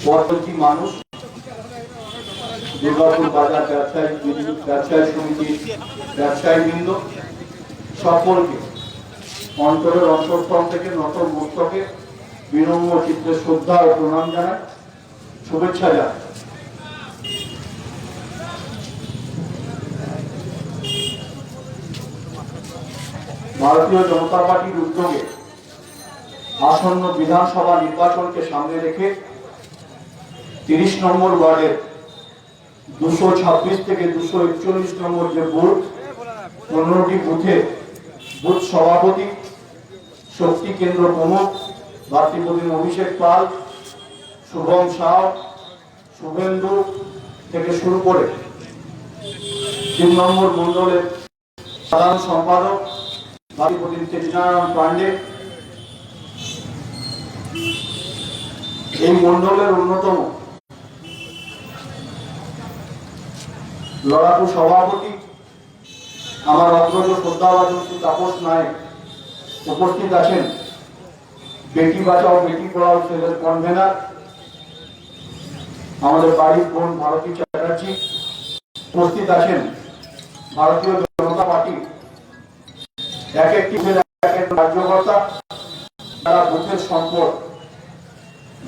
পথচলতি মানুষ, দুর্গাপুর বাজার ব্যবসায়ী সমিতির ব্যবসায়ীবৃন্দ সকলকে অন্তরের অন্তঃস্থল থেকে নত মস্তকে বিনম্র চিত্তে শ্রদ্ধা ও প্রণাম জানায়, শুভেচ্ছা জানায়। ভারতীয় জনতা পার্টির উদ্যোগে আসন্ন বিধানসভা নির্বাচনকে সামনে রেখে 30 নম্বর ওয়ার্ডের 226 থেকে 241 নম্বর যে বুথ, 15টি বুথে বুথ সভাপতি, শক্তি কেন্দ্র প্রমুখ ভাতৃপ্রতিম অভিষেক পাল, শুভম শাহ, শুভেন্দু থেকে শুরু করে 3 নম্বর মন্ডলের সাধারণ সম্পাদক ভাতৃপ্রতিম তেজনারায়ণ পান্ডে, এই মন্ডলের অন্যতম লড়াকু সভাপতি আমার অগ্রজ শ্রদ্ধাভাজন তাপস নায়ক উপস্থিত আছেন। বেটি বাঁচাও বেটি পড়াও সেলের কনভেনার আমাদের বাড়ির বোন ভারতী চ্যাটার্জি উপস্থিত আছেন। ভারতীয় জনতা পার্টি এক একটি কার্যকর্তা, যারা বুথের সম্পদ,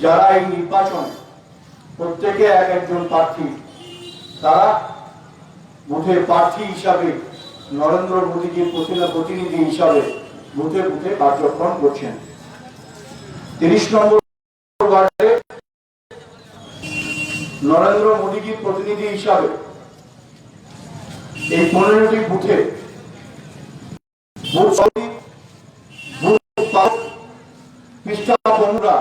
যারা এই নির্বাচনে প্রত্যেকে এক একজন প্রার্থী, তারা বুথের প্রার্থী হিসাবে নরেন্দ্র মোদীজির প্রতিনিধি হিসাবে বুথে বুথে কার্যক্রম করছেন। 30 নম্বর ওয়ার্ডে নরেন্দ্র মোদীজির প্রতিনিধি হিসাবে এই 15টি বুথে বুথ বন্ধুরা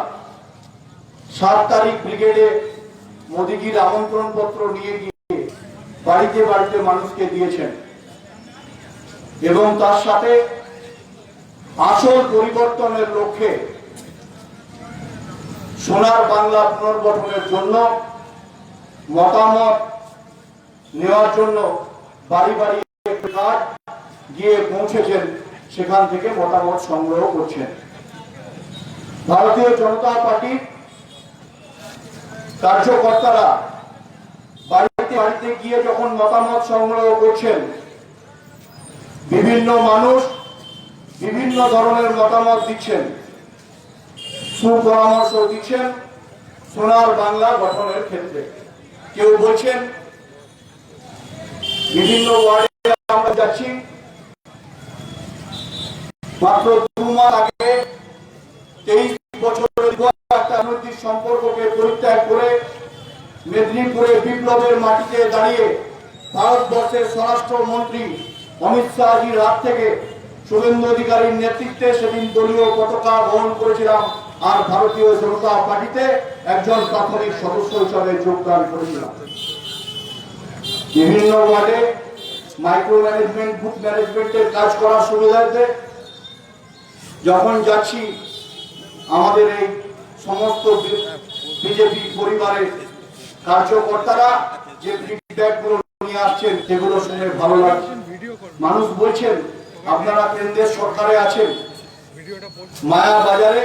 7 তারিখ ব্রিগেডে মোদীজির আমন্ত্রণ পত্র নিয়ে গিয়ে বাড়িতে বাড়িতে মানুষকে দিয়েছেন এবং তার সাথে আসল পরিবর্তনের লক্ষ্যে সোনার বাংলা পুনর্গঠনের জন্য মতামত নেওয়ার জন্য বাড়ি বাড়ি কার্ড গিয়ে পৌঁছেছেন, সেখান থেকে মতামত সংগ্রহ করছেন। ভারতীয় জনতা পার্টির কার্যকর্তারা বাড়িতে বাড়িতে গিয়ে যখন মতামত সংগ্রহ করছেন, বিভিন্ন মানুষ বিভিন্ন ধরনের মতামত দিচ্ছেন, সুপরামর্শ দিচ্ছেন সোনার বাংলা গঠনের ক্ষেত্রে। কেউ বলছেন বিভিন্ন ওয়ার্ডে আমরা যাচ্ছি, মাত্র 2 মাস আগে 23 বছরের একটা রাজনৈতিক সম্পর্ককে পরিত্যাগ করে মেদিনীপুরে বিপ্লবের মাটিতে দাঁড়িয়ে ভারতবর্ষের স্বরাষ্ট্রমন্ত্রী অমিত শাহজি রাত থেকে শুভেন্দু অধিকারীর নেতৃত্বে সেদিন দলীয় পতাকা বহন করেছিলাম আর ভারতীয় জনতা পার্টিতে একজন প্রাথমিক সদস্য হিসাবে যোগদান করেছিলাম। বিভিন্ন ওয়ার্ডে মাইক্রো ম্যানেজমেন্ট, বুথ ম্যানেজমেন্টের কাজ করার সুবিধার্থে যখন যাচ্ছি, আমাদের এই সমস্ত বিজেপি পরিবারের কার্যকর্তারা যে ফিডব্যাকগুলো নিয়ে আসছেন সেগুলো শুনে ভালো লাগছে। মানুষ বলছেন আপনারা কেন্দ্রের সরকারে আছেন, মায়া বাজারে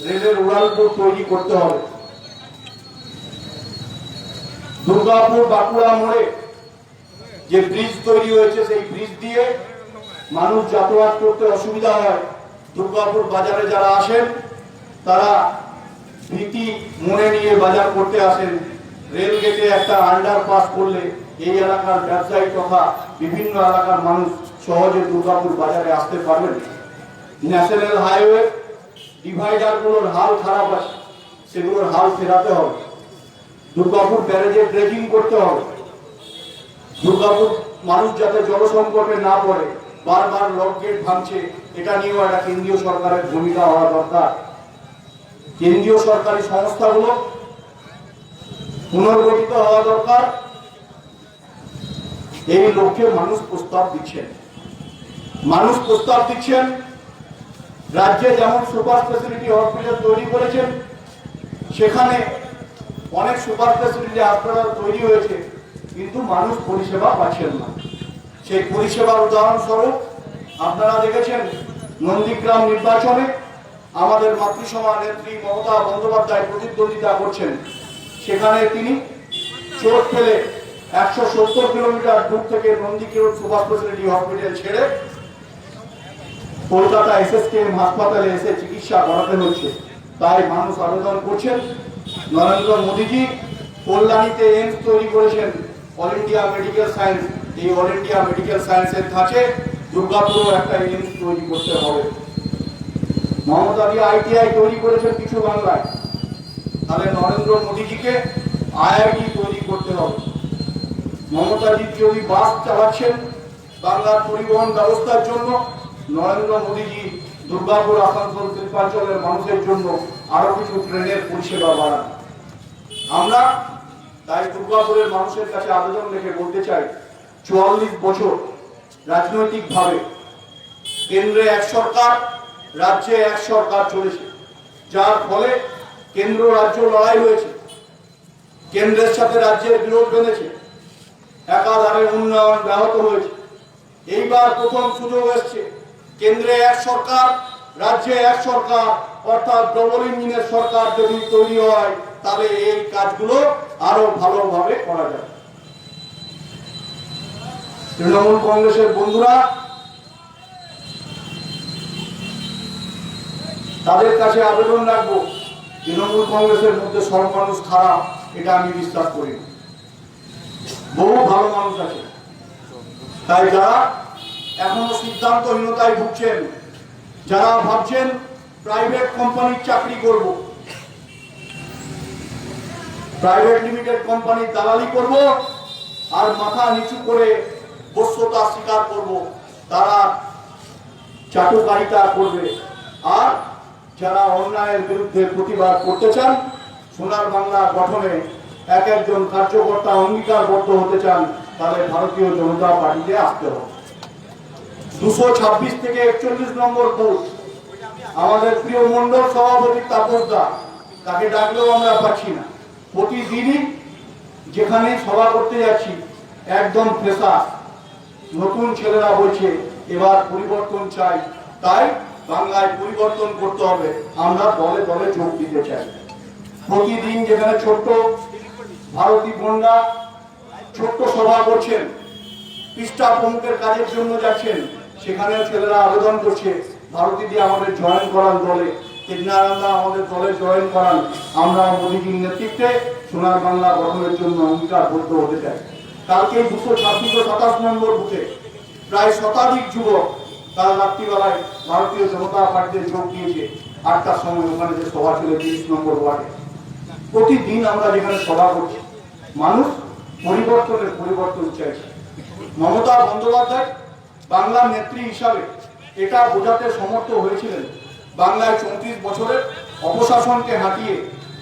রেলের উড়ালপুর তৈরি করতে হবে, দুর্গাপুর বাঁকুড়া মোড়ে যে ব্রিজ তৈরি হয়েছে সেই ব্রিজ দিয়ে মানুষ যাতায়াত করতে অসুবিধা হয়। দুর্গাপুর বাজারে যারা আসেন তারা ভীতি মনে নিয়ে বাজার করতে আসেন। রেল গেটে একটা আন্ডারপাস করলে এই এলাকার ব্যবসায়ী তথা বিভিন্ন এলাকার মানুষ সহজে দুর্গাপুর বাজারে আসতে পারবেন। ন্যাশনাল হাইওয়ে ডিভাইডারগুলোর হাল খারাপ আছে, সেগুলোর হাল ফেরাতে হবে। দুর্গাপুর ব্যারেজে ড্রেজিং করতে হবে। দুর্গাপুর মানুষ যাতে জল সংকটে না পড়ে, বারবার লক গেট ভাঙছে, এটা নিয়েও একটা কেন্দ্রীয় সরকারের ভূমিকা হওয়া দরকার। কেন্দ্রীয় সরকারি সংস্থাগুলো পুনর্গঠিত হওয়া দরকার। এই লক্ষ্যে মানুষ প্রস্তাব দিচ্ছেন। রাজ্যে যেমন সুপার স্পেশালিটি হসপিটাল তৈরি করেছেন, সেখানে অনেক সুপার স্পেশালিটি হাসপাতাল তৈরি হয়েছে, কিন্তু মানুষ পরিষেবা পাচ্ছেন না। সেই পরিষেবার উদাহরণস্বরূপ আপনারা দেখেছেন নন্দীগ্রাম নির্বাচনে আমাদের মাতৃসভা নেত্রী মমতা বন্দ্যোপাধ্যায় প্রতিদ্বন্দ্বিতা করছেন, সেখানে তিনি চোট পেলে 170 কিলোমিটার দূর থেকে নন্দীগ্রাম সুপার স্পেশালিটি হসপিটাল ছেড়ে কলকাতা এসএসকেএম হাসপাতালে এসে চিকিৎসা করাতে হচ্ছে। তাই মানুষ আবেদন করছেন, নরেন্দ্র মোদীজি কল্যাণীতে এইমস তৈরি করেছেন, অল ইন্ডিয়া মেডিকেল সায়েন্স, এই অল ইন্ডিয়া মেডিকেল সায়েন্সের কাছে দুর্গাপুরও একটা এইমস তৈরি করতে হবে। মমতাজি আইটিআই তৈরি করেছেন কিছু বাংলায়, তাহলে নরেন্দ্র মোদীজিকে আইআইটি তৈরি করতে হবে। মমতাজি যদি বাস চালাচ্ছেন বাংলার পরিবহন ব্যবস্থার জন্য, নরেন্দ্র মোদীজি দুর্গাপুর আসানসোল শিল্পাঞ্চলের মানুষের জন্য আরো কিছু ট্রেনের পরিষেবা বাড়ান। আমরা তাই দুর্গাপুরের মানুষের কাছে আবেদন রেখে বলতে চাই, 44 বছর রাজনৈতিকভাবে কেন্দ্রে এক সরকার, রাজ্যে এক সরকার চলেছে, যার ফলে কেন্দ্র রাজ্য লড়াই হয়েছে, কেন্দ্রের সাথে রাজ্যের বিরোধ বেঁধেছে, একাধারে উন্নয়ন ব্যাহত হয়েছে। এইবার প্রথম সুযোগ এসছে, কেন্দ্রে এক সরকার, রাজ্যে এক সরকার, অর্থাৎ ডবল ইঞ্জিনের সরকার যদি তৈরি হয় তাহলে এই কাজগুলো আরো ভালোভাবে করা যাবে। তৃণমূল কংগ্রেসের বন্ধুরা, তাদের কাছে আবেদন রাখবো, তৃণমূল কংগ্রেসের মধ্যে সব মানুষ খারাপ এটা আমি বিশ্বাস করি না, বহু ভালো মানুষ আছে। তাই যারা এখনো সিদ্ধান্তহীনতায় ভুগছেন, যারা ভাবছেন প্রাইভেট কোম্পানির চাকরি করব, প্রাইভেট লিমিটেড কোম্পানির দালালি করব আর মাথা নিচু করে বস্যতা স্বীকার করব, তারা চাটুকারিতা করবে। আর যারা অন্যায়ের বিরুদ্ধে প্রতিবাদ করতে চান, সোনার বাংলা গঠনে এক একজন কার্যকর্তা অঙ্গীকারবদ্ধ হতে চান, তাহলে ভারতীয় জনতা পার্টিতে আসতে হবে। 226 থেকে 41 নম্বর বুথ, আমাদের প্রিয় মন্ডল সভাপতি তাপস দা, তাকে ডাকলেও আমরা পাচ্ছি না। প্রতিদিনই যেখানে সভা করতে যাচ্ছি একদম ফ্রেশার, নতুন ছেলেরা বলছে এবার পরিবর্তন চাই, তাই বাংলায় পরিবর্তন করতে হবে, আমরা দলে দলে যোগ দিতে চাই। প্রতিদিন যেখানে ছোট্ট ভারতী পণ্ডা ছোট্ট সভা করছেন, পৃষ্ঠা প্রমুখের কাজের জন্য যাচ্ছেন, সেখানেও ছেলেরা আবেদন করছে ভারতী দিয়ে আমাদের জয়েন করান দলে, তেজনারায়ণদা আমাদের দলে জয়েন করান, আমরা মোদীজির নেতৃত্বে সোনার বাংলা গঠনের জন্য অঙ্গীকারবদ্ধ হতে চাই। কালকে 226-27 নম্বর বুথে প্রায় শতাধিক যুবক তারা রাত্রিবেলায় ভারতীয় জনতা পার্টিতে যোগ দিয়েছে। 8টার সময় ওখানে যে সভা ছিল 30 নম্বর ওয়ার্ডে। প্রতিদিন আমরা যেখানে সভা করছি, মানুষ পরিবর্তন চাইছে। মমতা বন্দ্যোপাধ্যায় বাংলার নেত্রী হিসাবে এটা বোঝাতে সমর্থ হয়েছিলেন, বাংলায় 34 বছরের অপশাসনকে হাঁটিয়ে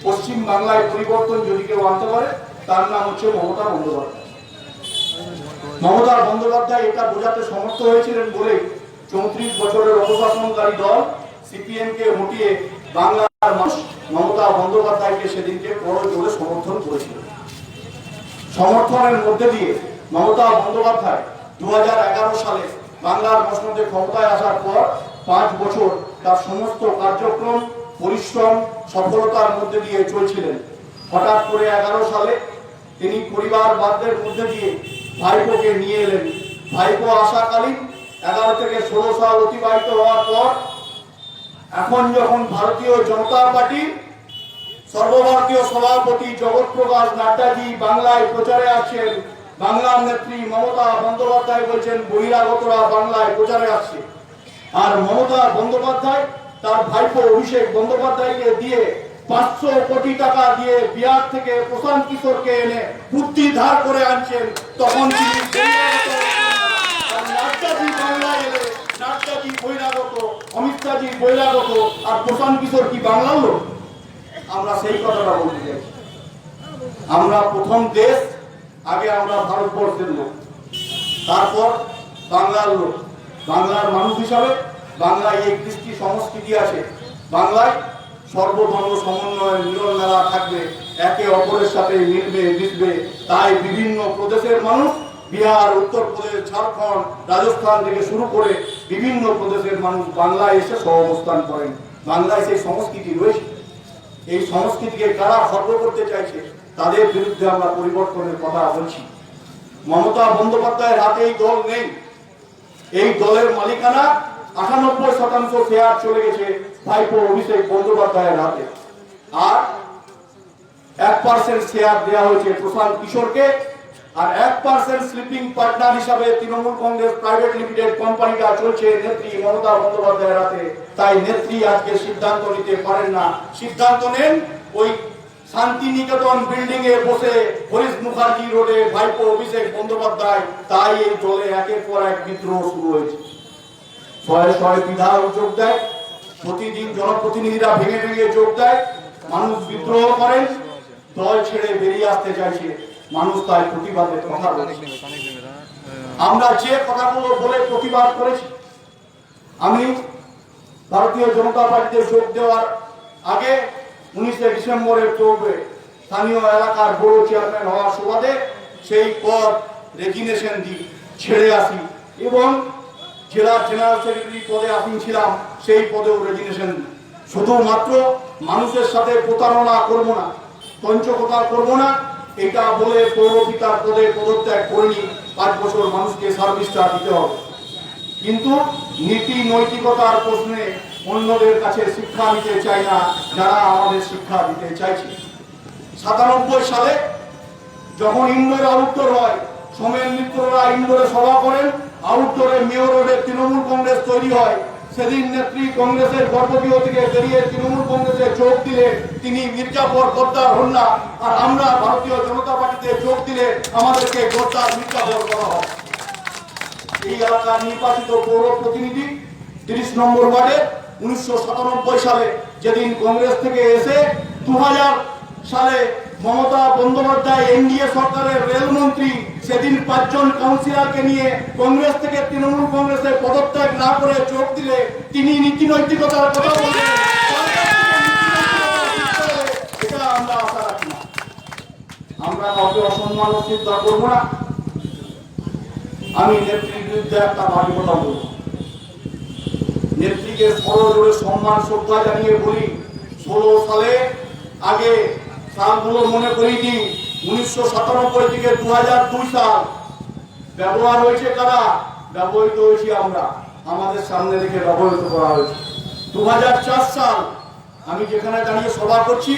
পশ্চিম বাংলায় পরিবর্তন যদি কেউ আনতে পারে তার নাম হচ্ছে মমতা বন্দ্যোপাধ্যায়। মমতা বন্দ্যোপাধ্যায় এটা বোঝাতে সমর্থ হয়েছিলেন বলেই 34 বছরের অপশাসনকারী দল সিপিএম কে হটিয়ে বাংলার মানুষ মমতা বন্দ্যোপাধ্যায়কে সেদিনকে বড় জোরে সমর্থন করেছিল। সমর্থনের মধ্যে দিয়ে মমতা বন্দ্যোপাধ্যায় 2011 সালে বাংলার মসনদে ক্ষমতায় আসার পর 5 বছর তার সমস্ত কার্যক্রম, পরিশ্রম, সফলতার মধ্যে দিয়ে চলছিলেন। হঠাৎ করে 11 সালে তিনি পরিবারবাদের মধ্যে দিয়ে ভাইপোকে নিয়ে এলেন। ভাইপো আসাকালীন 11 থেকে 16 সাল অতিবাহিত হওয়ার পর এখন যখন ভারতীয় জনতা পার্টি সর্বভারতীয় সভাপতি জগৎ প্রকাশ নাড্ডাজি বাংলায় প্রচারে আছেন, বাংলার নেত্রী মমতা বন্দ্যোপাধ্যায় বলছেন বহিরাগতরা বাংলায় প্রচারে আসছে, আর মমতা বন্দ্যোপাধ্যায় তার ভাইপো অভিষেক বন্দ্যোপাধ্যায়কে দিয়ে 500 কোটি টাকা দিয়ে বিহার থেকে প্রশান্ত কিশোরকে এনে বুদ্ধি ধার করে আনছেন, তখন তিনি নাড্ডাজি বাংলায় এলে নাড্ডাজি বহিরাগত, অমিত শাহজি বহিরাগত, আর প্রশান্ত কিশোর কি বাংলার লোক? আমরা সেই কথাটা বলতে চাইছি। আমরা প্রথম দেশ, আগে আমরা ভারতবর্ষের লোক, তারপর বাংলার লোক। বাংলার মানুষ হিসাবে বাংলায় এই কৃষ্টি সংস্কৃতি আছে, বাংলায় সর্বধর্ম সমন্বয় মিলন মেলা থাকবে, একে অপরের সাথে মিলবে মিশবে। তাই বিভিন্ন প্রদেশের মানুষ, বিহার, উত্তরপ্রদেশ, ঝাড়খণ্ড, রাজস্থান থেকে শুরু করে বিভিন্ন প্রদেশের মানুষ বাংলায় এসে সহাবস্থান করেন। বাংলায় সেই সংস্কৃতি রয়েছে। এই সংস্কৃতিকে কারা খর্ব করতে চাইছে তাদের বিরুদ্ধে আমরা পরিবর্তনের কথা বলছি। মমতা বন্দ্যোপাধ্যায়ের হাতে এই দল নেই। এই দলের মালিকানা 98% শেয়ার চলে গেছে ভাইপো অভিষেক বন্দ্যোপাধ্যায়ের হাতে, আর 1% শেয়ার দেওয়া হয়েছে প্রশান্ত কিশোরকে, আর 1% স্লিপিং পার্টনার হিসাবে তৃণমূল কংগ্রেস প্রাইভেট লিমিটেড কোম্পানিটা চলছে নেত্রী মমতা বন্দ্যোপাধ্যায়ের হাতে। তাই নেত্রী আজকে সিদ্ধান্ত নিতে পারেন না। সিদ্ধান্ত নেন ওই শান্তিনিকেতন বিল্ডিং এ বসে হরিশ মুখার্জি রোডে ভাইপো অভিষেক বন্দ্যোপাধ্যায়। তাই এই দলে একের পর এক বিদ্রোহ শুরু হয়েছে। শয়ে শয়ে বিধায়ক যোগ দেয়, প্রতিদিন জনপ্রতিনিধিরা ভেঙে ভেঙে যোগ দেয়, মানুষ বিদ্রোহ করেন, দল ছেড়ে বেরিয়ে আসতে চাইছে, মানুষ তাই প্রতিবাদের কথা বলছে। আমরা যে কথাগুলো বলে প্রতিবাদ করেছি, আমি ভারতীয় জনতা পার্টিতে যোগ দেওয়ার আগে 19 ডিসেম্বরের পূর্বে স্থানীয় এলাকার বড় চেয়ারম্যান হওয়ার সুবাদে সেই পদ রেজিগনেশন দিই, ছেড়ে আসি এবং জেলা জেনারেল সেক্রেটারি পদে আসীন ছিলাম, সেই পদেও রেজিগনেশন দিই। শুধুমাত্র মানুষের সাথে প্রতারণা করবো না, পঞ্চকতা করবো না, এটা বলে পৌরপিতার পদে পদত্যাগ করিনি। 5 বছর মানুষকে সার্ভিসটা দিতে হবে, কিন্তু নীতি নৈতিকতার প্রশ্নে অন্যদের কাছে শিক্ষা নিতে চাই না যারা আমাদের শিক্ষা দিতে চাইছে। 97 সালে যখন ইন্দোর আউটডোর হয়, সোমেন মিত্ররা ইন্দোরে সভা করেন, আউটডোরে মেয়র রোডে তৃণমূল কংগ্রেস তৈরি হয়। সেদিন নেত্রী কংগ্রেসের গর্ভগৃহ থেকে বেরিয়ে তৃণমূল কংগ্রেসে যোগ দিলে তিনি মির্জাফর গদ্দার হন না, আর আমরা ভারতীয় জনতা পার্টিতে যোগ দিলে আমাদেরকে গদ্দার মির্জাফর করা হয়। এই এলাকার নির্বাচিত পৌর প্রতিনিধি 30 নম্বর ওয়ার্ডে 1997 সালে যেদিন কংগ্রেস থেকে এসে 2000 সালে মমতা বন্দ্যোপাধ্যায় এনডিএ সরকারের রেলমন্ত্রী, সেদিন 5 জন কাউন্সিলরকে নিয়ে কংগ্রেস থেকে তৃণমূল কংগ্রেসে পদত্যাগ না করে যোগ দিলে তিনি নীতি নৈতিকতার কথা বললেন। এটা আমরা আশা রাখি না। আমরা কাউকে অসম্মান চিন্তা করবো না। আমি নেত্রীর বিরুদ্ধে একটা বাড়ি কথা বলব। নেত্রীকে সরজোরে সম্মান শ্রদ্ধা জানিয়ে বলি, 16 সালে আগে সালগুলো মনে করিয়ে দিই। 1997 থেকে 2002 সাল ব্যবহার হয়েছে কারা? ব্যবহৃত হয়েছি আমরা, আমাদের সামনে রেখে ব্যবহৃত করা হয়েছে। 2004 সাল আমি যেখানে দাঁড়িয়ে সভা করছি,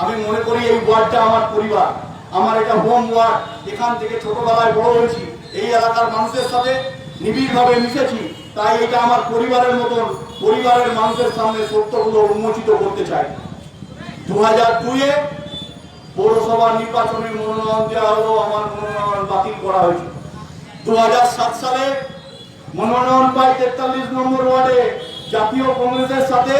আমি মনে করি এই ওয়ার্ডটা আমার পরিবার, আমার এটা হোম ওয়ার্ড। এখান থেকে ছোটবেলায় বড় হয়েছি, এই এলাকার মানুষের সাথে নিবিড়ভাবে মিশেছি, তাই এটা আমার পরিবারের মতন। পরিবারের মানুষের সামনে সত্যগুলো উন্মোচিত করতে চাই। 2002-এ পৌরসভা নির্বাচনে মনোনয়ন দেওয়া হলো, আমার মনোনয়ন বাতিল করা হয়েছে। 2007 সালে মনোনয়ন পাই 43 নম্বর ওয়ার্ডে। জাতীয় কংগ্রেসের সাথে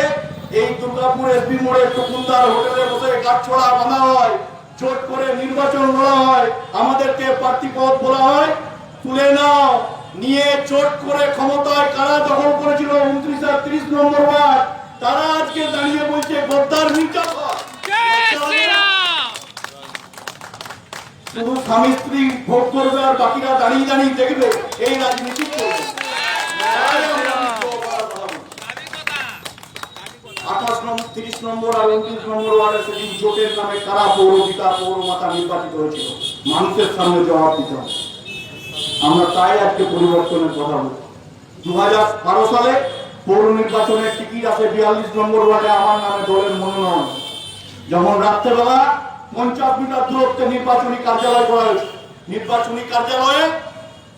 এই দুর্গাপুর এসপি মোড়ে টুকুন্দার হোটেলে বসে গাছছড়া বাঁধা হয়, জোট করে নির্বাচন করা হয়, আমাদেরকে প্রার্থী পদ বলা হয়, তুলে নাও। নিয়ে জোট করে ক্ষমতায় কারা দখল করেছিল 29 আর 30 নম্বর ওয়ার্ড, তারা আজকে দাঁড়িয়ে বলছে গদ্দার মির্জাফর। শুধু স্বামী স্ত্রী ভোট করবে আর বাকিরা দাঁড়িয়ে দাঁড়িয়ে দেখবে, এই রাজনীতি করবে। 30 নম্বর আর 29 নম্বর ওয়ার্ডে সেদিন জোটের নামে কারা পৌরপিতা পৌরমাতা নির্বাচিত হয়েছিল, মানুষের সামনে জবাব দিতে হবে। আমরা তাই আজকে পরিবর্তনের কথা বলি। 2012 সালে পৌর নির্বাচনের টিকিট আছে 42 নম্বর ওয়ার্ডে আমার নামে দলের মনোনয়ন। যেমন রাত্রেবেলা 50 মিটার দূরত্বে নির্বাচনী কার্যালয় করা হয়েছে। নির্বাচনী কার্যালয়ে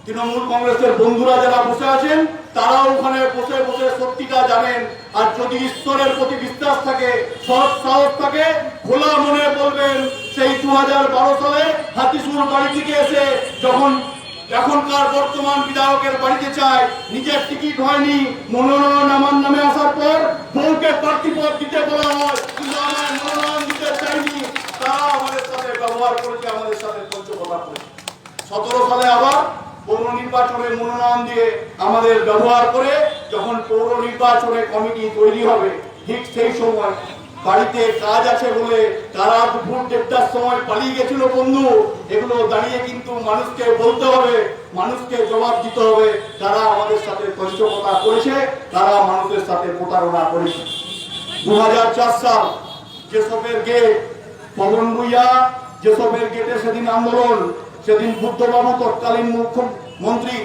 তৃণমূল কংগ্রেসের বন্ধুরা যারা বসে আছেন, তারাও ওখানে বসে বসে সত্যিটা জানেন। আর যদি ঈশ্বরের প্রতি বিশ্বাস থাকে, সৎ সাহস থাকে, খোলা মনে বলবেন, সেই 2012 সালে হাতিসুর বাড়ি থেকে এসে যখন এখনকার বর্তমান বিধায়কের বাড়িতে চায়, নিজের টিকিট হয়নি, মনোনয়ন আমার নামে আসার পর বউকে প্রার্থী পদ দিতে বলা হয়, কিন্তু আমার মনোনয়ন দিতে চাইনি, তারা আমাদের সাথে ব্যবহার করেছে, আমাদের সাথে পঞ্চকতা করেছে। 17 সালে আবার পৌর নির্বাচনে মনোনয়ন দিয়ে আমাদের ব্যবহার করে যখন পৌর নির্বাচনে কমিটি তৈরি হবে, ঠিক সেই সময় বাড়িতে কাজ আছে বলে তারা দুপুর 1:30টার সময় পালিয়ে গেছিল বন্ধু। এগুলো দাঁড়িয়ে কিন্তু মানুষকে বলতে হবে, মানুষকে জবাব দিতে হবে, তারা আমাদের সাথে পঞ্চকতা করেছে, তারা মানুষের সাথে প্রতারণা করেছে। 2004 সাল যেসবের গেট, পবন ভূঁইয়া যেসবের গেটে সেদিন আন্দোলন, সেদিন বুদ্ধবাবু তৎকালীন মুখ্যমন্ত্রী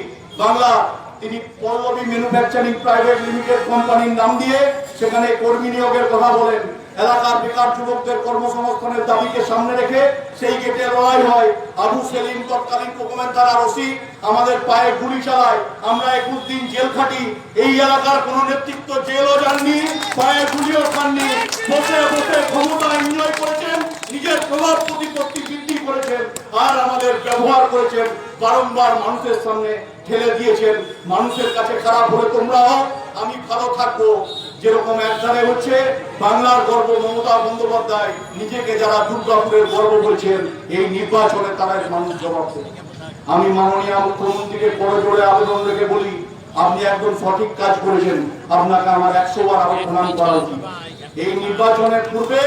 বাংলা, তিনি পল্লবী ম্যানুফ্যাকচারিং প্রাইভেট লিমিটেড কোম্পানির নাম দিয়ে সেখানে কর্মী নিয়োগের কথা বলেন। এলাকার বেকার যুবকদের কর্মসংস্থানের দাবিকে সামনে রেখে সেই গেটে লড়াই হয়। আবু সেলিম তৎকালীন কোকমেন থানার ওসি আমাদের পায়ে গুলি চালায়, আমরা 21 দিন জেল খাটি। এই এলাকার কোন নেতৃত্ব জেলও যাননি, পায়ে গুলিও খাননি, বসে বসে ক্ষমতা এনজয় করেছেন, নিজের প্রভাব প্রতিপত্তি বৃদ্ধি করেছেন, আর আমাদের ব্যবহার করেছেন, বারংবার মানুষের সামনে ঠেলে দিয়েছেন। মানুষের কাছে খারাপ হলে তোমরা আমি ভালো থাকবো। যেরকম একধারে হচ্ছে বাংলার গর্ব মমতা বন্দ্যোপাধ্যায়, নিজেকে যারা দুর্গাপুরের গর্ব বলছেন, এই নির্বাচনে তারা মানুষ জবাব দেবে। আমি মাননীয় মুখ্যমন্ত্রীকে বড় জোরে আবেদন রেখে বলি, আপনি একদম সঠিক কাজ করেছেন, আপনাকে আমার 100 বার আবার প্রণাম করা উচিত। এই নির্বাচনের পূর্বে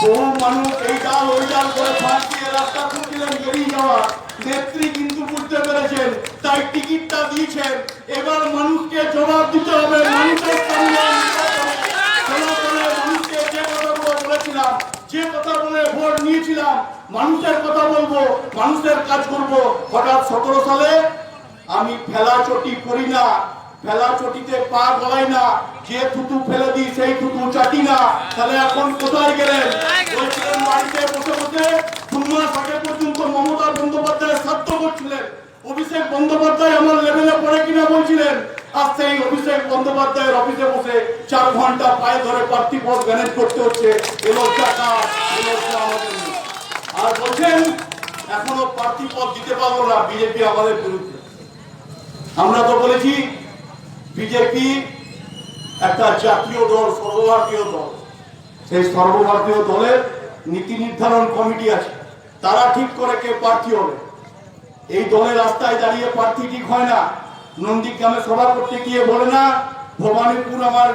বহু মানুষ এই ডাল ওই ডাল করে ফাঁস দিয়ে রাস্তা খুঁজছিলেন বেরিয়ে যাওয়া, নেত্রী কিন্তু বুঝতে পেরেছেন, তাই টিকিটটা দিয়েছেন। এবার মানুষকে জবাব দিতে হবে, মানুষের সামনে মানুষকে যে কথাগুলো বলেছিলাম, যে কথা বলে ভোট নিয়েছিলাম, মানুষের কথা বলবো, মানুষের কাজ করব। হঠাৎ 17 সালে আমি ফেলা চটি করি না, ফেলা চটিতে পা গলাই না, যে থুতু ফেলে দিই সেই থুতু চাটি না। তাহলে এখন কোথায় গেলেন? বলছিলেন বাড়িতে বসে বসে 2 মাস আগে পর্যন্ত মমতা বন্দ্যোপাধ্যায় সাধ্য করছিলেন, অভিষেক বন্দ্যোপাধ্যায় আমার লেভেলে পড়ে কিনা বলছিলেন। আর সেই অভিষেক বন্দ্যোপাধ্যায়ের অফিসে বসে 4 ঘন্টা পায়ে ধরে প্রার্থী পদ ম্যানেজ করতে হচ্ছে। আর বলছেন এখনো প্রার্থী পদ দিতে পারবো না, বিজেপি আমাদের বিরুদ্ধে। আমরা তো বলেছি বিজেপি একটা জাতীয় দল, সর্বভারতীয় দল। সেই সর্বভারতীয় দলের নীতি নির্ধারণ কমিটি আছে, তারা ঠিক করে কে প্রার্থী হবে। এই দলের রাস্তায় দাঁড়িয়ে প্রার্থী ঠিক হয় না। নন্দীগ্রামে সভা করতে গিয়ে বলে না ভবানীপুর আমার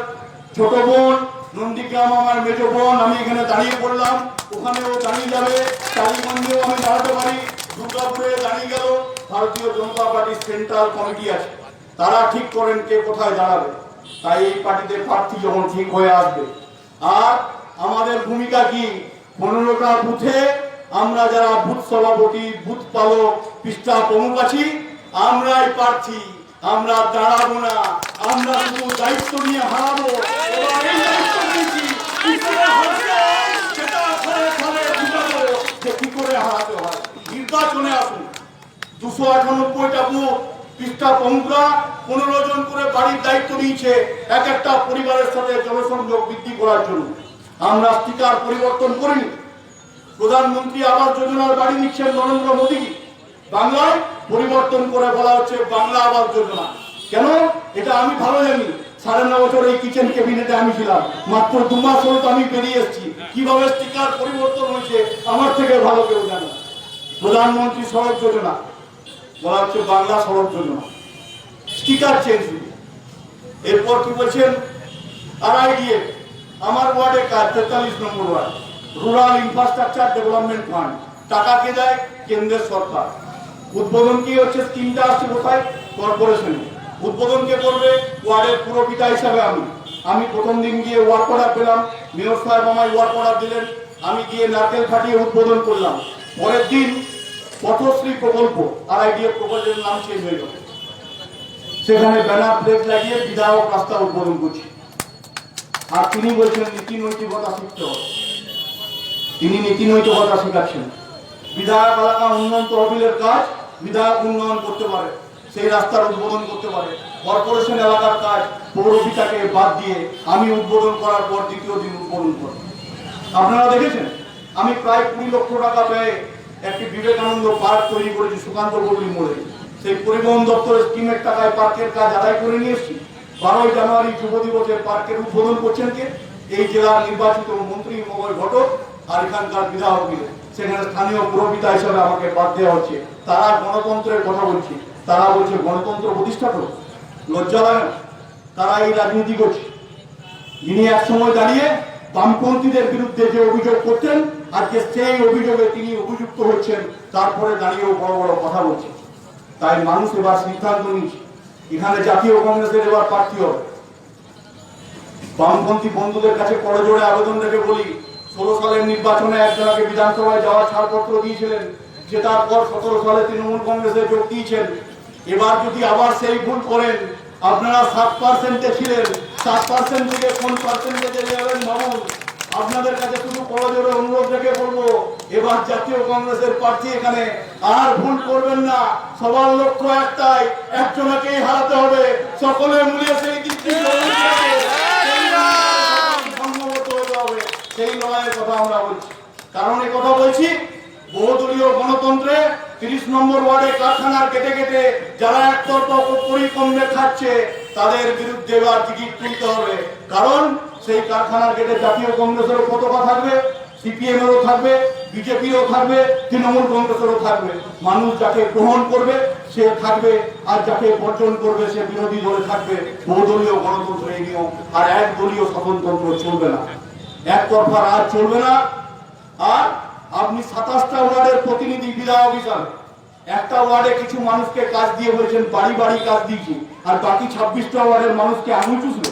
ছোট বোন, নন্দীগ্রাম আমার মেজ বোন, আমি এখানে দাঁড়িয়ে পড়লাম, ওখানেও দাঁড়িয়ে যাবে, টালিগঞ্জেও আমি দাঁড়াতে পারি, দুর্গাপুরে দাঁড়িয়ে গেল। ভারতীয় জনতা পার্টির সেন্ট্রাল কমিটি আছে, তারা ঠিক করেন কে কোথায় দাঁড়াবে। তাই এই পার্টিতে প্রার্থী যখন ঠিক হয়ে আসবে, আর আমাদের ভূমিকা কি, 15টা বুথে আমরা যারা বুথ সভাপতি, বুথ পালক, পৃষ্ঠা প্রমুখ আছি, আমরাই প্রার্থী, আমরা দাঁড়াবো না, আমরা শুধু দায়িত্ব নিয়ে হারাবো। এবার এই দায়িত্ব নিয়েছি, কি করে হারাতে হয়। নির্বাচনে আসুন, 298টা বুথ, পৃষ্ঠা প্রমুখরা 15 জন করে বাড়ির দায়িত্ব নিয়েছে, এক একটা পরিবারের সাথে জনসংযোগ বৃদ্ধি করার জন্য। আমরা স্টিকার পরিবর্তন করিনি। প্রধানমন্ত্রী আবাস যোজনার বাড়ি নিচ্ছেন নরেন্দ্র মোদী, বাংলায় পরিবর্তন করে বলা হচ্ছে বাংলা আবাস যোজনা। কেন? এটা আমি ভালো জানি, 9.5 বছর এই কিচেন ক্যাবিনেটে আমি ছিলাম, মাত্র 2 মাস হলো আমি বেরিয়ে এসেছি। কিভাবে স্টিকার পরিবর্তন হয়েছে আমার থেকে ভালো কেউ জানে। প্রধানমন্ত্রী সড়ক যোজনা বলা হচ্ছে বাংলা সড়ক যোজনা, স্টিকার চেঞ্জ। এরপর কি বলছেন? RIDF আমার ওয়ার্ডে কাজ, 43 নম্বর ward, rural infrastructure development fund, টাকা কে দেয়? কেন্দ্রের সরকার। উদ্বোধন কি হচ্ছে? 3টা আসছে কোথায়? কর্পোরেশনে। উদ্বোধন কে করবে? ওয়ার্ডের পুরপিতা হিসাবে আমি প্রথম দিন গিয়ে ওয়ার্ড অর্ডার পেলাম, মেয়র সাহেব আমায় ওয়ার্ড অর্ডার দিলেন, আমি গিয়ে নারকেল ফাটিয়ে উদ্বোধন করলাম। পরের দিন পথশ্রী প্রকল্প, RIDF প্রকল্পের নাম চেঞ্জ হয়ে গেল, সেখানে ব্যানার প্লেট লাগিয়ে বিধায়ক রাস্তা উদ্বোধন করছি। আর তিনি বলছেন নীতি নৈতিকতা শিখতে হবে, তিনি নীতি নৈতিকতা শেখাচ্ছেন। বিধায়ক এলাকা উন্নয়ন তহবিলের কাজ বিধায়ক উন্নয়ন করতে পারে, সেই রাস্তার উদ্বোধন করতে পারে। কর্পোরেশন এলাকার কাজ পৌরপিতাকে বাদ দিয়ে আমি উদ্বোধন করার পর দ্বিতীয় দিন উদ্বোধন করি। আপনারা দেখেছেন আমি প্রায় 20 লক্ষ টাকা ব্যয়ে একটি বিবেকানন্দ পার্ক তৈরি করেছি সুকান্ত পল্লী মোড়ে। সেই পরিবহন দপ্তরের স্কিমের টাকায় পার্কের কাজ আদায় করে নিয়ে এসেছি। 12 জানুয়ারি যুব দিবসে পার্কের উদ্বোধন করছেন কে? এই জেলার নির্বাচিত মন্ত্রী মহোদয় ঘটক আর এখানকার বিধায়ক মিলে। সেখানে স্থানীয় পুরপিতা হিসাবে আমাকে বাদ দেওয়া হচ্ছে। তারা গণতন্ত্রের কথা বলছে, তারা বলছে গণতন্ত্র প্রতিষ্ঠা করো, লজ্জা লাগে না? তারা এই রাজনীতি করছে। যিনি একসময় দাঁড়িয়ে বামপন্থীদের বিরুদ্ধে যে অভিযোগ করতেন, আজকে সেই অভিযোগে তিনি অভিযুক্ত হচ্ছেন, তারপরে দাঁড়িয়েও বড় বড় কথা বলছেন। তাই মানুষ এবার সিদ্ধান্ত নিচ্ছে, এখানে জাতীয় কংগ্রেসের এবার প্রার্থী হবে। বামপন্থী বন্ধুদের কাছে করজোড়ে আবেদন রেখে বলি, 16 সালের নির্বাচনে একজনকে বিধানসভায় যাওয়ার ছাড়পত্র দিয়েছিলেন, জেতার পর 17 সালে তৃণমূল কংগ্রেসে যোগ দিয়েছেন। এবার যদি আবার সেই ভুল করেন, আপনারা 7% ছিলেন, 7% থেকে কোন পার্সেন্টেজে যাবেন ভাবুন। আপনাদের কাছে শুধু করজোড়ে অনুরোধ রেখে বলবো, এবার জাতীয় কংগ্রেসের প্রার্থী এখানে আর ভুল করবেন না। সবার লক্ষ্য একটাই, একজনকেই হারাতে হবে। সকলে মিলে সেই দিকটি সেই লড়াইয়ের কথা আমরা বলছি। কারণ এই কথা বলছি, বহুদলীয় গণতন্ত্রে 30 নম্বর ওয়ার্ডে কারখানার কেটে কেটে যারা একতরফা পরিকম্মে খাচ্ছে, তাদের বিরুদ্ধে এবার টিকিট তুলতে হবে। কারণ সেই কারখানার গেটে জাতীয় কংগ্রেসেরও পতাকা থাকবে, সিপিএম এরও থাকবে, বিজেপিরও থাকবে, তৃণমূল কংগ্রেসেরও থাকবে। মানুষ যাকে গ্রহণ করবে সে থাকবে, আর যাকে বর্জন করবে সে বিরোধী দলে থাকবে। বহুদলীয় গণতন্ত্র এই নিয়ম। আর একদলীয় স্বতন্ত্র চলবে না, একতরফা রাজ চলবে না। আর আপনি 27টা ওয়ার্ডের প্রতিনিধি বিধায়ক হিসাবে একটা ওয়ার্ডে কিছু মানুষকে কাজ দিয়ে বলেছেন বাড়ি বাড়ি কাজ দিয়েছি, আর বাকি 26টা ওয়ার্ডের মানুষকে আঙুল চুষবে।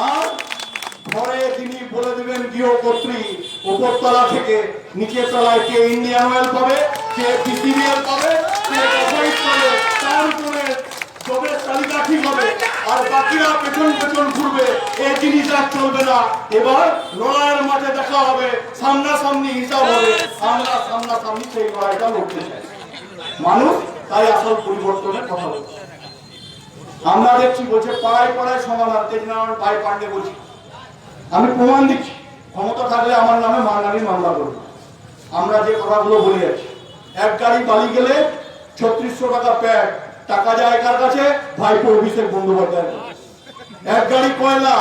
আর ঘরে তিনি বলে দিবেন গৃহকর্ত্রী, উপরতলা থেকে নিচের তলায় কে ইন্ডিয়ান অয়েল পাবে, কে পিসিবিএল পাবে, কে অবৈধ পাবে, তার উপরে জবের তালিকা ঠিক হবে, আর বাকিরা পেছন পেছন ঘুরবে। এই জিনিস আর চলবে না। এবার লড়াইয়ের মাঠে দেখা হবে, সামনাসামনি হিসাব হবে। আমরা সামনাসামনি সেই লড়াইটা লড়তে চাই। মানুষ তাই আসল পরিবর্তনের কথা বলছে। আমরা দেখছি বলছে পাড়ায় পাড়ায় সমাধান, তেজনারায়ণ ভাই পান্ডে বলছি, আমি প্রমাণ দিচ্ছি, ক্ষমতা থাকলে আমার নামে মানহানি মামলা করবে। আমরা যে কথাগুলো বলে যাচ্ছি, এক গাড়ি বালি গেলে 3600 টাকা প্যাড, টাকা যায় কার কাছে? ভাইপো অভিষেক বন্দ্যোপাধ্যায়ের কাছে। এক গাড়ি কয়লা,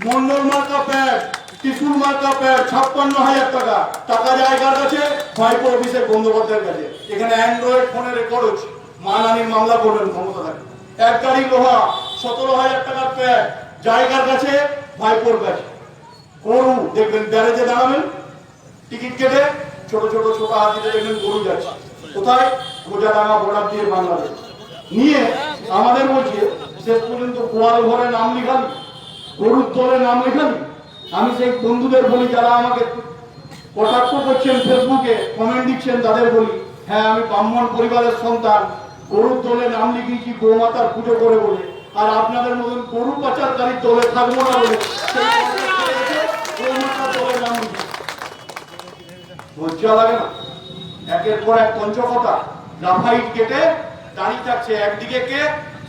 মন্ডল মার্কা প্যাড, ত্রিশুল মার্কা প্যাড, 56,000 টাকা, টাকা যায় কার কাছে? ভাইপো অভিষেক বন্দ্যোপাধ্যায়ের কাছে। এখানে অ্যান্ড্রয়েড ফোনে রেকর্ড হচ্ছে, মানহানির মামলা করবেন ক্ষমতা থাকে। এক গাড়ি লোহা, 17,000 টাকার প্যাড, জায়গার কাছে? ভাইপোর কাছে। গরু দেখবেন ব্যারেজে দাঁড়াবেন, টিকিট কেটে ছোট ছোট ছোট হাতিতে দেখবেন গরু যাচ্ছে কোথায়? গোজাডাঙ্গা বর্ডার দিয়ে বাংলাদেশ নিয়ে। আমাদের বলছে শেষ পর্যন্ত গোয়াল ঘরে নাম লেখালি, গরুর দলে নাম লেখালি। আমি সেই বন্ধুদের বলি যারা আমাকে কটাক্ষ করছেন ফেসবুকে, কমেন্ট দিচ্ছেন, তাদের বলি, হ্যাঁ আমি ব্রাহ্মণ পরিবারের সন্তান, গরুর দলে নাম লিখিয়েছি গোমাতার পুজো করে বলে, আর আপনাদের মতন গরু পাচারকারীর দলে থাকবো না বলে গোমাতার দলে নাম লিখি। লজ্জা লাগে না? একের পর এক পঞ্চকতা গ্রাফাইট কেটে দাঁড়িয়ে থাকছে। একদিকে কে?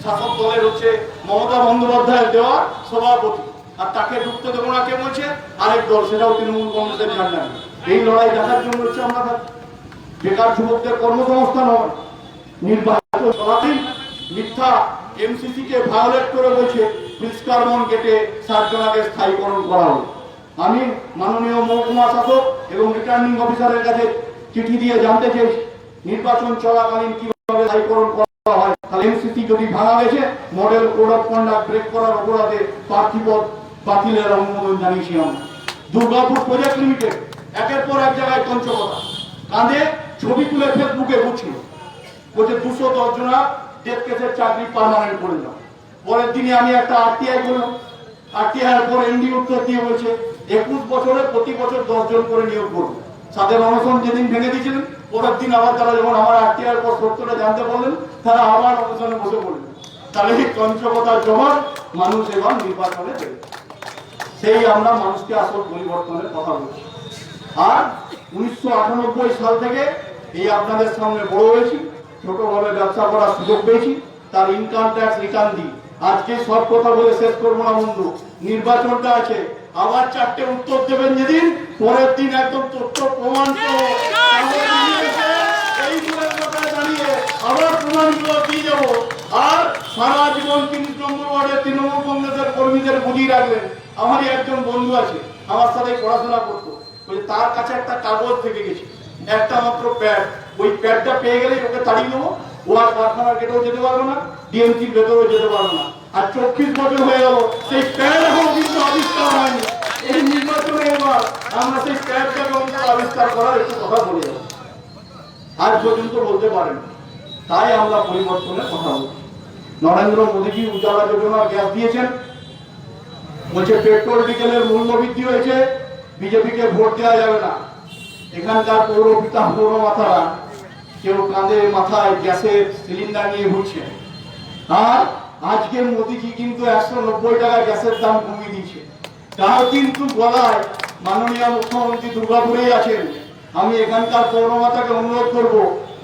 শাসক দলের হচ্ছে মমতা বন্দ্যোপাধ্যায়ের দেওয়া সভাপতি, আর তাকে ঢুকতে দেবো না কে বলছে? আরেক দল, সেটাও তৃণমূল কংগ্রেসের ঝান্ডা। এই লড়াই দেখার জন্য হচ্ছে আমরা থাকি। বেকার যুবকদের কর্মসংস্থান হবে, নির্বাচন চলাকালীন মিথ্যা এমসিসি কে ভায়োলেট করে বলছে নিষ্কারমন কেটে 7 জনকে স্থায়ীকরণ করা হবে। আমি মাননীয় মহকুমা শাসক এবং রিটার্নিং অফিসারের কাছে চিঠি দিয়ে জানতে চেয়েছি নির্বাচন চলাকালীন কিভাবে স্থায়ীকরণ করা হয়। তাহলে এমসিসি যদি ভাঙা গেছে, model code of conduct break করার অপরাধে প্রার্থী পদ বাতিলের অনুমোদন জানিয়েছি আমরা। দুর্গাপুর প্রজেক্ট লিমিটেড একের পর এক জায়গায় পঞ্চকতা, কাঁধে ছবি তুলে ফেসবুকে বুঝছিল, বলছে 210 জনা ডেথ কেসের চাকরি পার্মানেন্ট করে দাও। পরের দিনে আমি একটা আরটিআই করলাম, আরটিআই পর এনডি উত্তর দিয়ে বলছে 21 বছরে প্রতি বছর 10 জন করে নিয়োগ করবো। সাথে অনশন যেদিন ভেঙে দিয়েছিলেন, পরের দিন আবার তারা যখন আমার আরটিআই পর সত্যটা জানতে পারলেন, তারা আবার অনশনে বসে পড়লেন। তাহলে এই পঞ্চকতার জবাব মানুষ এবার নির্বাচনে দেবে। সেই আমরা মানুষকে আসল পরিবর্তনের কথা বলছি। আর 1998 সাল থেকে এই আপনাদের সামনে বড় হয়েছি, ছোটভাবে ব্যবসা করার সুযোগ পেয়েছি, তার ইনকাম ট্যাক্স রিটার্ন দিই। আজকে সব কথা বলে শেষ করবো না বন্ধু, নির্বাচনটা আছে, আবার 4টে উত্তর দেবেন যেদিন, পরের দিন একদম তথ্য প্রমাণ এই কথায় দাঁড়িয়ে আবার প্রমাণগুলো দিয়ে যাবো। আর সারা জীবন 30 নম্বর ওয়ার্ডে তৃণমূল কংগ্রেসের কর্মীদের বুঝিয়ে রাখবেন। আমারই একজন বন্ধু আছে, আমার সাথে পড়াশোনা করতো, বলে তার কাছে একটা কাগজ থেকে গেছে, একটা মাত্র প্যাড, ওই প্যাডটা পেয়ে গেলে ওকে তাড়িয়ে দেবো, ও আর কারখানার গেটেও যেতে পারবে না, ডিএমসির ভেতরেও যেতে পারবে না। আর 24 বছর হয়ে গেল, সেই প্যাড এখন কিন্তু আবিষ্কার হয়নি। এই নির্বাচনে এবার আমরা সেই প্যাডটাকে আবিষ্কার করার একটু কথা বলে যাব, আজ পর্যন্ত বলতে পারেন। তাই আমরা পরিবর্তনের কথা বলছি। নরেন্দ্র মোদীজি উজালা যোজনা গ্যাস দিয়েছেন, বলছে পেট্রোল ডিজেলের মূল্য বৃদ্ধি হয়েছে, বিজেপিকে ভোট দেওয়া যাবে না। এখানকার পৌরপিতা পৌরমাতারা কেউ কাঁধে মাথায় গ্যাসের সিলিন্ডার নিয়ে ঘুরছে। আর আজকে মোদিজি কিন্তু 190 টাকা গ্যাসের দাম কমিয়ে দিয়েছে। তাও কিন্তু গলায় মাননীয় মুখ্যমন্ত্রী দুর্গাপুরেই আছেন। আমি এখানকার পৌরমাতাকে অনুরোধ করব,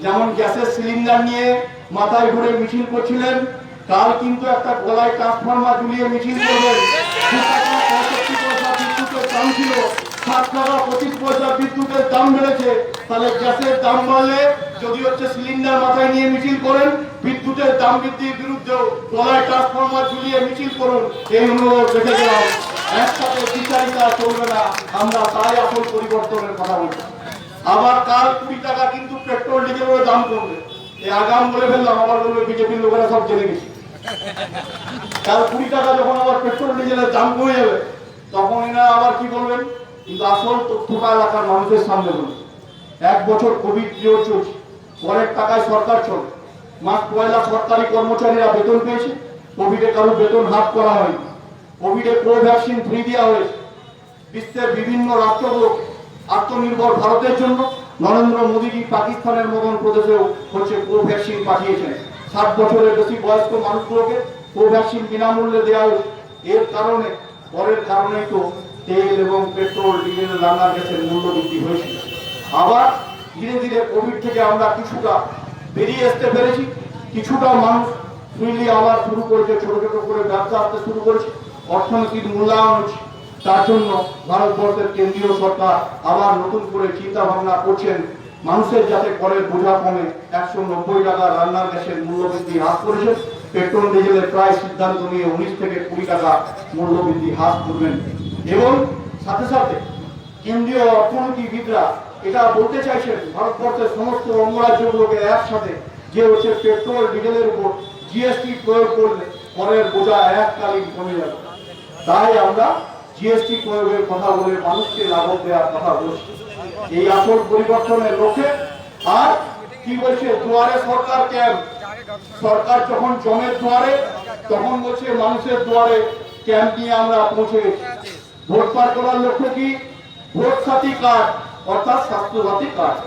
যেমন গ্যাসের সিলিন্ডার নিয়ে মাথায় ঘুরে মিছিল করছিলেন, কাল কিন্তু একটা গলায় ট্রান্সফরমার ঝুলিয়ে মিছিল করবেন। 2 টাকা 65 পয়সা বিদ্যুতের দাম ছিল, 7 টাকা 25 পয়সা বিদ্যুতের দাম বেড়েছে। তাহলে গ্যাসের দাম বাড়লে যদি হচ্ছে সিলিন্ডার মাথায় নিয়ে মিছিল করেন, বিদ্যুতের দাম বৃদ্ধির বিরুদ্ধেও গলায় ট্রান্সফরমার ঝুলিয়ে মিছিল করুন। এই অনুরোধ রেখে গেলাম। একসাথে বিচারিতা চলবে না, আমরা তাই আসল পরিবর্তনের কথা বলছি। আবার কাল 20 টাকা কিন্তু পেট্রোল ডিজেলের দাম কমবে। এই আগাম বলে ফেললাম, আবার বলবে বিজেপির লোকেরা সব জেনে গেছে। কাল 20 টাকা যখন আবার পেট্রোল ডিজেলের দাম কমে যাবে, তখন এরা আবার কি বলবেন? কিন্তু আসল তথ্যটা এলাকার মানুষের সামনে বলবে। 1 বছর কোভিড পিরিয়ড চলছে, পরের টাকায় সরকার চলে। মাস পয়লা সরকারি কর্মচারীরা বেতন পেয়েছে, কোভিডে কারো বেতন হাত করা হয়নি। কোভিডে কোভ্যাক্সিন ফ্রি দেওয়া হয়েছে। বিশ্বের বিভিন্ন রাষ্ট্রগুলো আত্মনির্ভর ভারতের জন্য নরেন্দ্র মোদীজি পাকিস্তানের মতন প্রদেশেও হচ্ছে কোভ্যাক্সিন পাঠিয়েছেন। 60 বছরের বেশি বয়স্ক মানুষগুলোকে কোভ্যাক্সিন বিনামূল্যে দেওয়া হয়েছে। এর কারণে পরের কারণেই তো তেল এবং পেট্রোল ডিজেল রান্নার গ্যাসের মূল্য বৃদ্ধি হয়েছে। আবার ধীরে ধীরে কোভিড থেকে আমরা কিছুটা বেরিয়ে আসতে পেরেছি। কিছুটা মানুষ ফ্রিলি আবার শুরু করেছে, ছোট ছোট করে ব্যবসা আসতে শুরু করেছে, অর্থনীতির মূল্যায়ন হচ্ছে। তার জন্য ভারতবর্ষের কেন্দ্রীয় সরকার আবার নতুন করে চিন্তা ভাবনা করছেন, মানুষের যাতে করের বোঝা কমে। 190 টাকা রান্নার গ্যাসের মূল্য বৃদ্ধি হ্রাস করেছে। পেট্রোল ডিজেলের প্রায় সিদ্ধান্ত নিয়ে 19 থেকে 20 টাকা মূল্য বৃদ্ধি হ্রাস করবেন। এবং সাথে সাথে কেন্দ্রীয় অর্থনীতিবিদরা এটা বলতে চাইছেন ভারতবর্ষের সমস্ত অঙ্গরাজ্যগুলোকে একসাথে, যে হচ্ছে পেট্রোল ডিজেলের উপর জিএসটি প্রয়োগ করলে করের বোঝা এককালীন কমে যাবে। তাই আমরা জিএসটি প্রয়োগের কথা বলে মানুষকে লাভ দেওয়ার কথা বলছি, এই আসল পরিবর্তনের লক্ষ্যে। আর কি বলছে, দুয়ারে সরকার ক্যাম্প। সরকার যখন জমের দুয়ারে, তখন বলছে মানুষের দুয়ারে ক্যাম্প নিয়ে আমরা পৌঁছে গেছি। ভোট পার করার লক্ষ্য কি? ভোট সাথী কার্ড, অর্থাৎ স্বাস্থ্যসাথী কার্ড।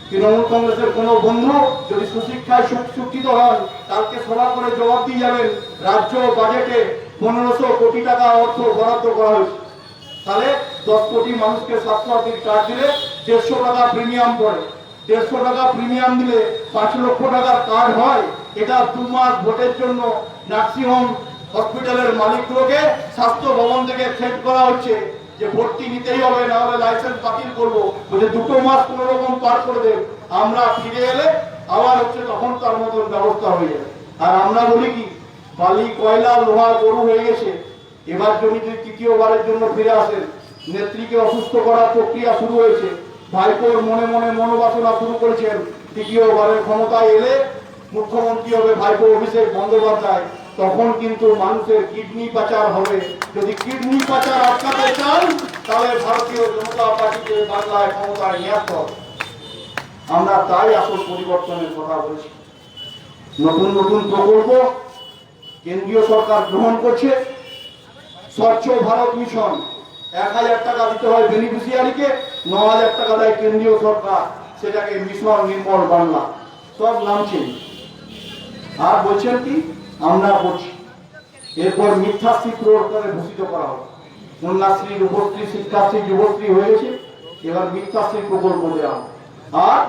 তৃণমূল কংগ্রেসের কোন বন্ধু যদি সুশিক্ষায় শিক্ষিত হন, কালকে সভা করে জবাব দিয়ে যাবেন, রাজ্য বাজেটে 1500 কোটি টাকা অর্থ বরাদ্দ করা হয়েছে। তাহলে 10 কোটি মানুষকে স্বাস্থ্যসাথীর কার্ড দিলে 150 টাকা প্রিমিয়াম পড়ে। 150 টাকা প্রিমিয়াম দিলে 5 লক্ষ টাকার কার্ড হয়। এটা 2 মাস ভোটের জন্য নার্সিংহোম হসপিটালের মালিকগুলোকে স্বাস্থ্য ভবন থেকে থ্রেট করা হচ্ছে যে ভর্তি নিতেই হবে, না হলে লাইসেন্স বাতিল করবো। বলে 2 মাস কোন রকম পার করে দেব, আমরা ফিরে এলে আবার হচ্ছে তখন তার মতন ব্যবস্থা হয়ে যাবে। আর আমরা বলি কি, বালি কয়লা লোহা গরু হয়ে গেছে, এবার যদি তৃতীয়বারের জন্য ফিরে আসেন। নেত্রীকে অসুস্থ করার প্রক্রিয়া শুরু হয়েছে, ভাইপোর মনে মনে মনোবাসনা শুরু করেছেন। তৃতীয়বারের ক্ষমতায় এলে মুখ্যমন্ত্রী হবে ভাইপো অভিষেক বন্দ্যোপাধ্যায়, তখন কিন্তু মানুষের কিডনি পাচার হবে। যদি কিডনি পাচার আটকাতে চান, তাহলে ভারতীয় জনতা পার্টিকে বাংলায় ক্ষমতায় নিয়ে আসতে হবে। আমরা তাই আসল পরিবর্তনের কথা বলছি। নতুন নতুন প্রকল্প কেন্দ্রীয় সরকার গ্রহণ করছে। স্বচ্ছ ভারত মিশন, 1000 টাকা দিতে হয় বেনিফিশিয়ারিকে, 9000 টাকা দেয় কেন্দ্রীয় সরকার, সেটাকে মিশন নির্মল বাংলা, সব নাম চেঞ্জ। আর বলছেন কি, আমরা বলছি এরপর মিথ্যাশ্রী পুরস্কারে ভূষিত করা হবে। কন্যাশ্রী, রূপশ্রী, শিক্ষাশ্রী, যুবশ্রী হয়ে গেছে, এবার মিথ্যাশ্রী প্রকল্প দেওয়া হবে। আর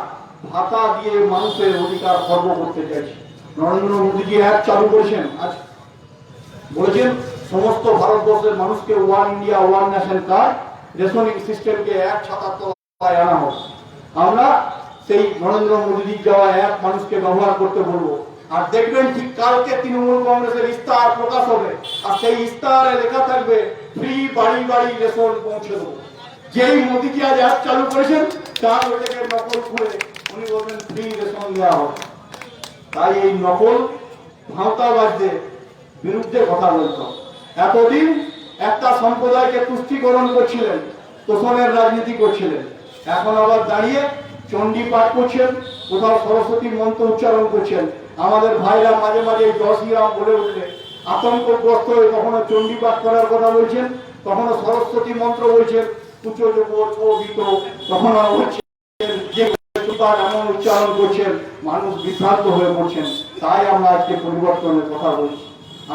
ভাতা দিয়ে মানুষের অধিকার খর্ব করতে চাইছে। নরেন্দ্র মোদীজি অ্যাপ চালু করেছেন, আজ বলেছেন সমস্ত ভারতবর্ষের মানুষকে one India one nation card rationing সিস্টেমকে এক ছাতার তলায় আনা হবে। আমরা সেই নরেন্দ্র মোদীজির দেওয়া অ্যাপ মানুষকে ব্যবহার করতে বলবো। আর দেখবেন ঠিক কালকে তৃণমূল কংগ্রেসের ইস্তাহার প্রকাশ হবে, আর সেই ইস্তাহারে লেখা থাকবে ফ্রি বাড়ি বাড়ি রেশন পৌঁছে দেবো। যেই মোদীজি আজ অ্যাপ চালু করেছেন, তার ওইটাকে নকল করে উনি বলবেন ফ্রি রেশন দেওয়া হবে। তাই এই নকল ভাঁওতাবাজদের বিরুদ্ধে কথা বলতে হবে। এতদিন একটা সম্প্রদায়কে তুষ্টিকরণ করছিলেন, তোষণের রাজনীতি করছিলেন, এখন আবার দাঁড়িয়ে চণ্ডী পাঠ করছেন, কোথাও সরস্বতী মন্ত্র উচ্চারণ করছেন। আমাদের ভাইরা মাঝে মাঝে 10 গ্রাম বলে উঠলে আতঙ্কগ্রস্ত হয়ে কখনো চণ্ডীপাঠ করার কথা বলছেন, কখনো সরস্বতী মন্ত্র বলছেন, কখনো হচ্ছে এমন উচ্চারণ করছেন, মানুষ বিভ্রান্ত হয়ে পড়ছেন। তাই আমরা আজকে পরিবর্তনের কথা বলছি।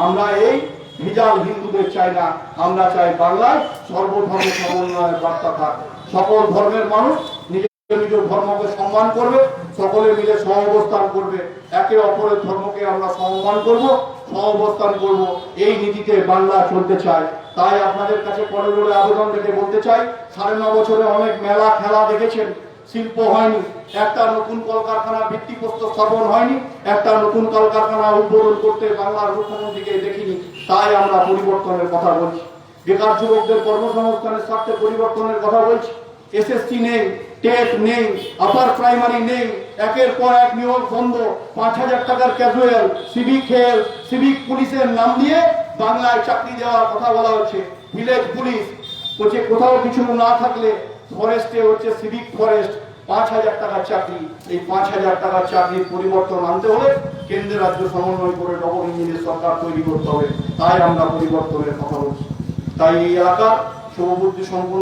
আমরা এই ভেজাল হিন্দুদের চাই না, আমরা চাই বাংলায় সর্বধর্ম সমন্বয়ের বার্তা থাক। সকল ধর্মের মানুষ নিজ নিজ ধর্মকে সম্মান করবে, সকলে মিলে সহাবস্থান করবে, একে অপরের ধর্মকে আমরা সম্মান করব, সহাবস্থান করব, এই নীতিতে বাংলা চলতে চায়। তাই আপনাদের কাছে করজোড়ে আবেদন রেখে বলতে চাই, 9.5 বছরে অনেক মেলা খেলা দেখেছেন, শিল্প হয়নি, একটা নতুন কলকারখানা ভিত্তিপ্রস্তর স্থাপন হয়নি, একটা নতুন কলকারখানা উদ্বোধন করতে বাংলার মুখ্যমন্ত্রীকে দেখিনি। তাই আমরা পরিবর্তনের কথা বলছি। বেকার যুবকদের কর্মসংস্থানের স্বার্থে পরিবর্তনের কথা বলছি। এসএসসি নেই, টেট নেই, আপার প্রাইমারি নেই, একের পর এক নিয়োগ বন্ধ, 5,000 টাকার ক্যাজুয়াল, সিভিক পুলিশের নাম দিয়ে বাংলায় চাকরি দেওয়ার কথা বলা হচ্ছে। ভিলেজ পুলিশ হচ্ছে, কোথাও কিছু না থাকলে ফরেস্টে হচ্ছে সিভিক ফরেস্ট, 5,000 টাকার চাকরি। এই 5,000 টাকার চাকরির পরিবর্তন আনতে হলে কেন্দ্র রাজ্য সমন্বয় করে ডবল ইঞ্জিনের সরকার তৈরি করতে হবে। তাই আমরা পরিবর্তনের কথা বলছি। তাই এই এলাকার শুভবুদ্ধি সম্পন্ন